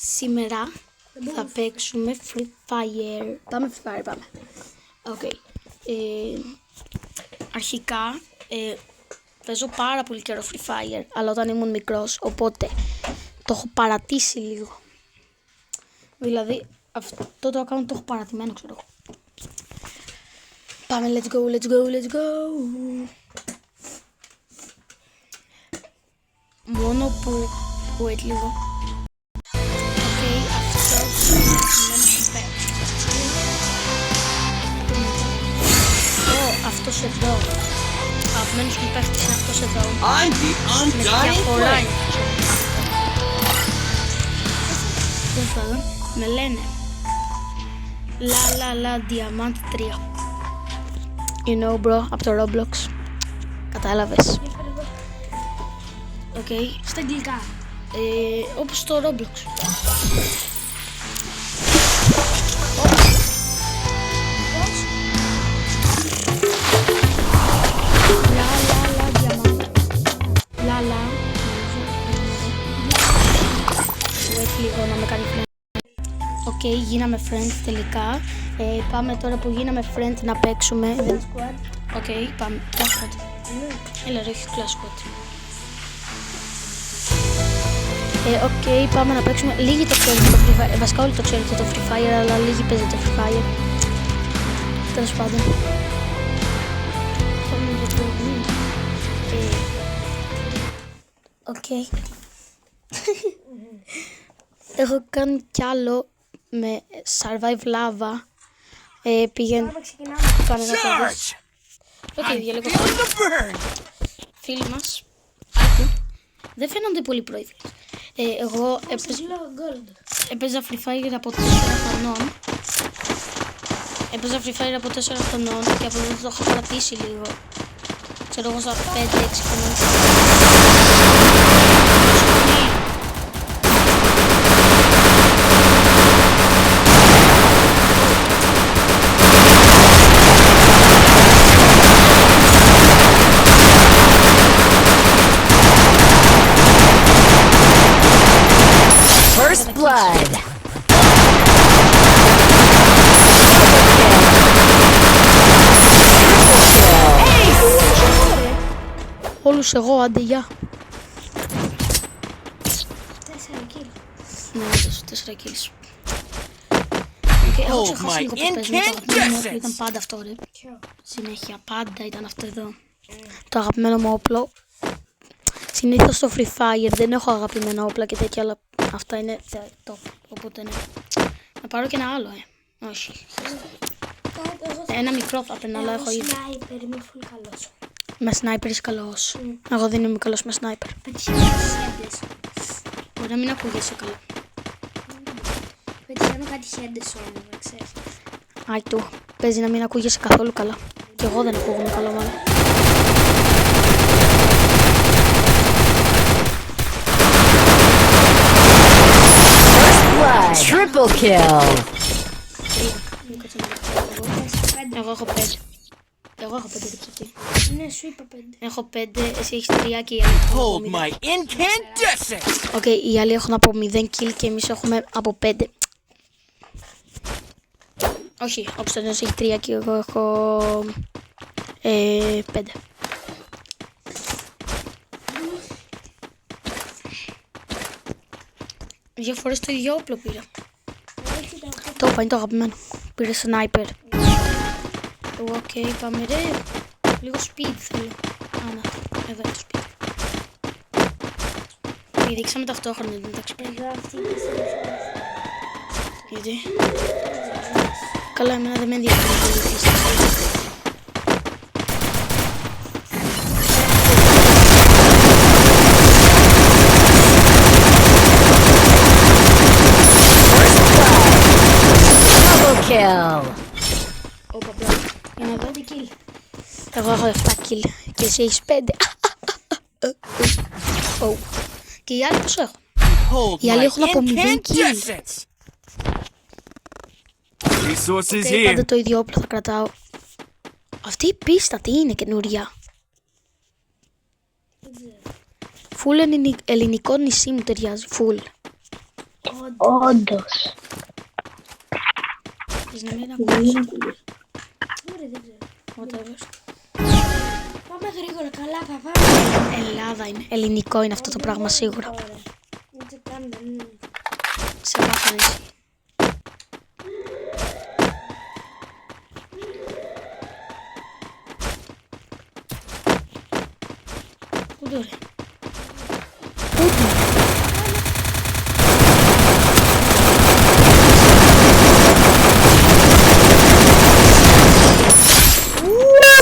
Σήμερα θα παίξουμε Free Fire. Πάμε Free Fire, πάμε. Okay. Αρχικά παίζω πάρα πολύ καιρό Free Fire, αλλά όταν ήμουν μικρός, οπότε το έχω παρατήσει λίγο. Δηλαδή αυτό το account το έχω παρατημένο, ξέρω. Πάμε, let's go, let's go, let's go. Μόνο που wait λίγο. Αυτός εδώ. Αγαπημένος μου παίχτης είναι αυτός εδώ. Με διαφορά είναι αυτός. Με λένε La Diamant 3. You know bro, από το Roblox. Κατάλαβες. Οκ. Στα αγγλικά. Όπως το Roblox. Λίγο να με κάνει friend. Οκ, γίναμε friends τελικά. Πάμε τώρα που γίναμε friends να παίξουμε. Οκ, πάμε. Clash Squad. Έλα ρε, όχι Clash Squad. Οκ, πάμε να παίξουμε. Λίγοι το ξέρετε το Free Fire. Βασικά όλοι το ξέρετε το Free Fire, αλλά λίγοι παίζετε Free Fire. Τέλος πάντων. Οκ. Έχω κάνει κι άλλο με Survive Lava. Πήγαινε. Κάνε να το δεις. Οκ, διαλέγω. Φίλοι μας δεν φαίνονται πολύ πρόεδροι. Εγώ έπαιζα Free Fire από 4 χρονών. Έπαιζα Free Fire από 4 χρονών και από εδώ το έχω παρατήσει λίγο. Ξέρω εγώ στα 5-6 χρονών. First blood. Όλους εγώ, άντε γεια. 4 kills. Ναι, 4 kills. Έχω ξεχάσει λίγο πως παίζουμε το αγαπημένο μου όπλο, ήταν πάντα αυτό ρε. Συνέχεια, πάντα ήταν αυτό εδώ. Το αγαπημένο μου όπλο. Συνήθως στο Free Fire δεν έχω αγαπημένα όπλα και τέτοια, αλλά αυτά είναι top. Οπότε ναι. Να πάρω και ένα άλλο, όχι. Ένα μικρό θα έπαιρνα, αλλά έχω ήδη. Σνάιπερ, είμαι full καλός. Με σνάιπερ είσαι καλός. Εγώ δεν είμαι καλός με σνάιπερ. Πετυχαίνω χέντες. Μπορεί να μην ακούγεσαι καλά. Πετυχαίνω κάτι χέντες όμως, δεν ξέρεις. Άι του, παίζει να μην ακούγεσαι καθόλου καλά. Και εγώ δεν ακούγομαι καλά μάλλον. Triple kill. Εγώ έχω 5. Εγώ έχω 5 αυτή. Ναι, σου είπα 5. Έχω 5, εσύ έχεις 3 και οι άλλοι έχουν από 0. Οκ, οι άλλοι έχουν από 0 kill και εμείς έχουμε από 5. Όχι, ο Κωνσταντίνος έχει 3 και εγώ έχω 5. Δύο φορές το ίδιο όπλο πήρα. Το είπα, είναι το αγαπημένο. Πήρε σνάιπερ. Οκ, πάμε ρε. Λίγο speed θέλω. Άνα, εδώ είναι το speed. Πηδήξαμε ταυτόχρονα, δεν τα ξεπράγει. Γιατί? Καλά, εμένα δεν με ενδιαφέρει πολύ. Kill. Όπα, μπλα. Για να δω. Εγώ έχω 7 kill και εσύ έχεις 5. Και οι άλλοι πόσο έχουν? Οι άλλοι έχουν από 0 kill. Πάντα το ίδιο όπλο θα κρατάω. Αυτή η πίστα τι είναι καινούρια? Φουλ ελληνικό νησί μου ταιριάζει. Φουλ. Όντως. Θες να μην ακούσεις? Ωραία, δεν ξέρω. Whatever. Πάμε γρήγορα, καλά, παπά. Ελλάδα είναι. Ελληνικό είναι αυτό το πράγμα σίγουρα. Ωραία. Δεν το κάνω, δεν είναι. Σε κάθε νησί. Πού το ρε?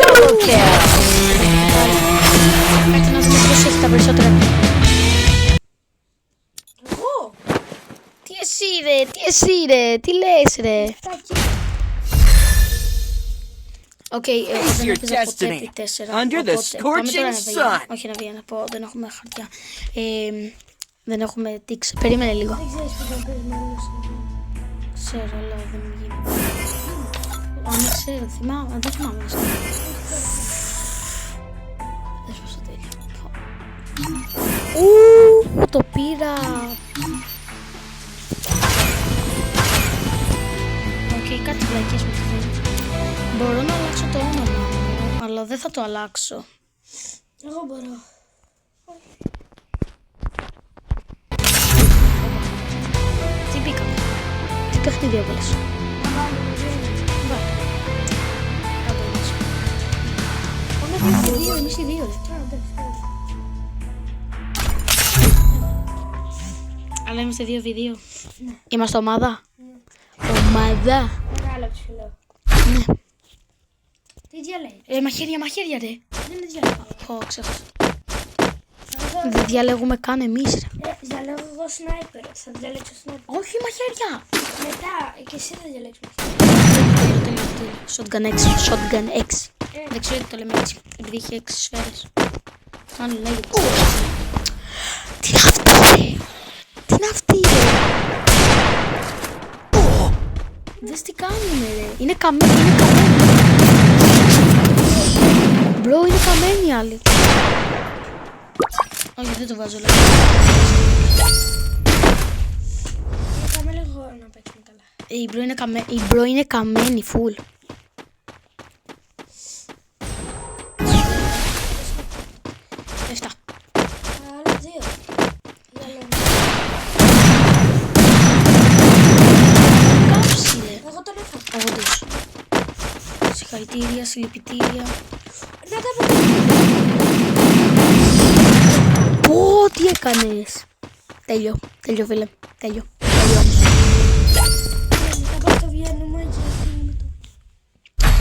Double kill. Κάτσε να δούμε ποιος έχει τα περισσότερα. Εγώ! Τι εσύ ρε, τι λες ρε. Τάκι. Οκ, Face δεν your έπαιζα ποτέ destiny. επί 4. Under the scorching sun. Όχι να βγει να πω, δεν έχουμε χαρτιά. Δεν έχουμε τίξει. Περίμενε λίγο. Δεν ξέρεις που θα παίζουμε άλλος. Ξέρω, αλλά δεν μου γίνεται. Αν ξέρω, θυμάμαι, δεν θυμάμαι. Δεν σπάσα τέλεια. Ου, το πήρα. Οκ, κάτι βλακίες μου φαίνεται. Μπορώ να αλλάξω το όνομα μου, αλλά δεν θα το αλλάξω. Εγώ μπορώ. Τι μπήκαμε. Τι παιχνίδι έβαλες. Βάλε. Άντε, εμείς. Πάμε δύο, εμείς οι δύο. Αλλά είμαστε 2v2. Είμαστε ομάδα. Ομάδα. Μεγάλο ψηλό. Ναι. Τι διαλέγει. Μαχαίρια ρε. Δεν είναι διαλέγω. Ω, ξέχασα. Δεν διαλέγουμε καν εμείς ρε. Διαλέγω εγώ σνάιπερ. Θα διαλέξω σνάιπερ. Όχι μαχαίρια. Μετά και εσύ θα διαλέξεις. Shotgun 6. Shotgun 6. Δεν ξέρω γιατί το λέμε έτσι. Επειδή έχει 6 σφαίρες. Αν λέγεται. Τι είναι αυτό ρε. Τι είναι αυτή ρε. Δες τι κάνουνε ρε. Είναι καμένη. Μπρο, είναι καμένη η άλλη. Όχι, δεν το βάζω λάθος. Κάμε λίγο να παίξουμε καλά. Η μπρο είναι καμένη, full. Εφτά. Άλλα δύο. Διαλέγω. Κάψει ρε. Εγώ τον έφαγα. Όντως. Συγχαρητήρια, συλληπιτήρια. Να τα πω. Πω, τι έκανες. Τέλειο φίλε. Τέλειο. Θα πάω στο βγαίνουμε και αφήνουμε το. Οκ.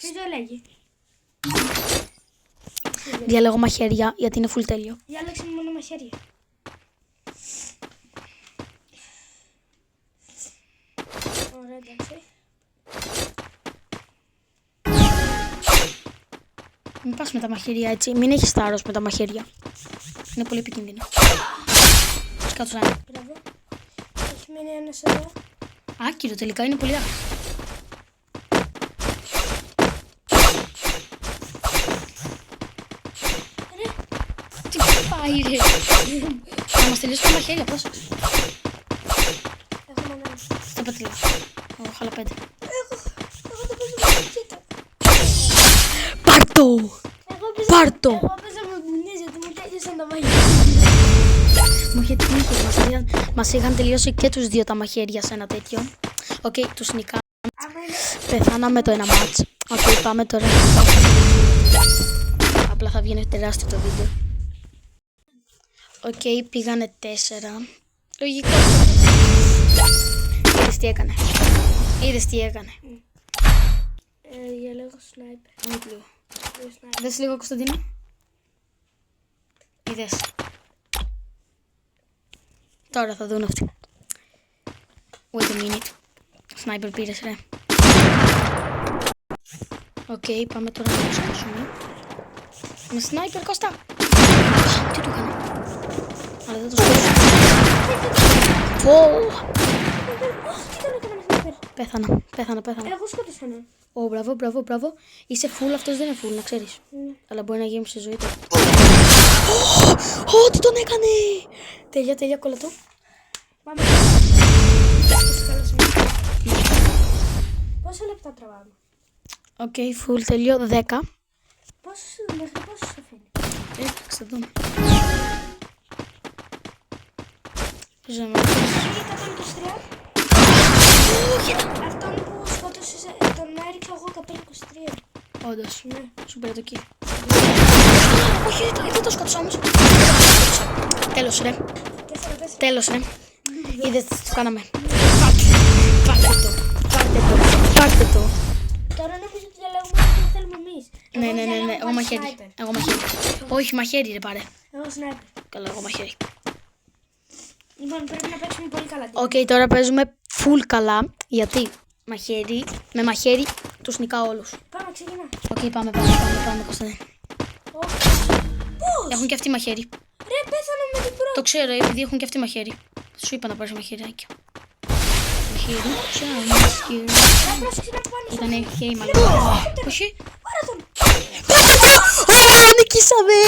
Τι το λέγει. Διαλέγω μαχαίρια γιατί είναι full τέλειο. Διάλεξε μόνο μαχαίρια. Ωραία, εντάξει. Μην πας με τα μαχαίρια έτσι. Μην έχεις θάρρος με τα μαχαίρια. Είναι πολύ επικίνδυνο. Σκάτσου να είναι. Μπράβο. Έχει μείνει ένας εδώ. Άκυρο τελικά είναι πολύ άκυρο. Τι πάει ρε. Θα μας τελειώσει τα μαχαίρια πόσο. Έχω μόνο ένα. Στα πατρίλα. Χάλα 5. Εγώ το παίζω με κοίτα. Πάρ' το. Πάρ' το. Εγώ παίζω με μπουνιές γιατί μου τέλειωσαν τα μαγεία. Μου είχε τύχει. Μας είχαν τελειώσει και τους δύο τα μαχαίρια σε ένα τέτοιο. Οκ, τους νικάμε. Άμα είναι... Πεθάναμε το ένα μάτς. Οκ, πάμε τώρα. Απλά θα βγαίνει τεράστιο το βίντεο. Οκ, πήγανε 4. Λογικό. Είδες τι έκανε. Διαλέγω σνάιπερ. Όχι λίγο. Δύο σνάιπερ. Δες λίγο Κωνσταντίνα. Είδες. Τώρα θα δουν αυτοί. Wait a minute. Σνάιπερ πήρες ρε. Οκ, πάμε τώρα να το σκάσουμε. Με σνάιπερ Κώστα. Τι του έκανε. Αλλά δεν το σκάσουμε. Πω. Τι τον έκανα με σνάιπερ. Πέθανα. Εγώ σκότωσα έναν. Ω, μπράβο. Είσαι full, αυτός δεν είναι full, να ξέρεις. Αλλά μπορεί να γίνει στη ζωή του. Ω, τι τον έκανε. Τέλεια, κολλατό. Πάμε. Είσαι καλό σημείο. Πόσα λεπτά τραβάμε? Οκ, full τελειώ. 10. Μέχρι πόσο σου αφήνει? Θα δούμε. Παίζαμε. Ή 123. Αυτόν που σκότωσες, τον έριξα εγώ 123. Όντως. Ναι. Σου πήρε το kill. Όχι, δεν το σκότωσα όμως. Τέλος ρε. 4-4. Τέλος ρε. Είδες τι το κάναμε. Πάρτε το. Πάρτε το. Πάρτε το. Τώρα νομίζω ότι διαλέγουμε τι θέλουμε εμείς. Ναι. Εγώ μαχαίρι. Εγώ μαχαίρι. Όχι, μαχαίρι ρε πάρε. Εγώ σνάιπερ. Καλά, εγώ μαχαίρι. Λοιπόν, πρέπει να παίξουμε πολύ καλά. Οκ, τώρα παίζουμε full καλά. Γιατί μαχαίρι, με μαχαίρι τους νικάω όλους. Πάμε, ξεκινά. Οκ, πάμε, Κωνσταντέ. Πώς? Έχουν και αυτοί μαχαίρι. Ρε, πέθανα με την πρώτη. Το ξέρω, επειδή έχουν και αυτοί μαχαίρι. Σου είπα να πάρεις μαχαίρι. Μαχαίρι, μαχαίρι. Πρόσεξε να πάνε. Ήτανε χέρι μάλλον. Όχι. Πάρε τον. Νικήσαμε!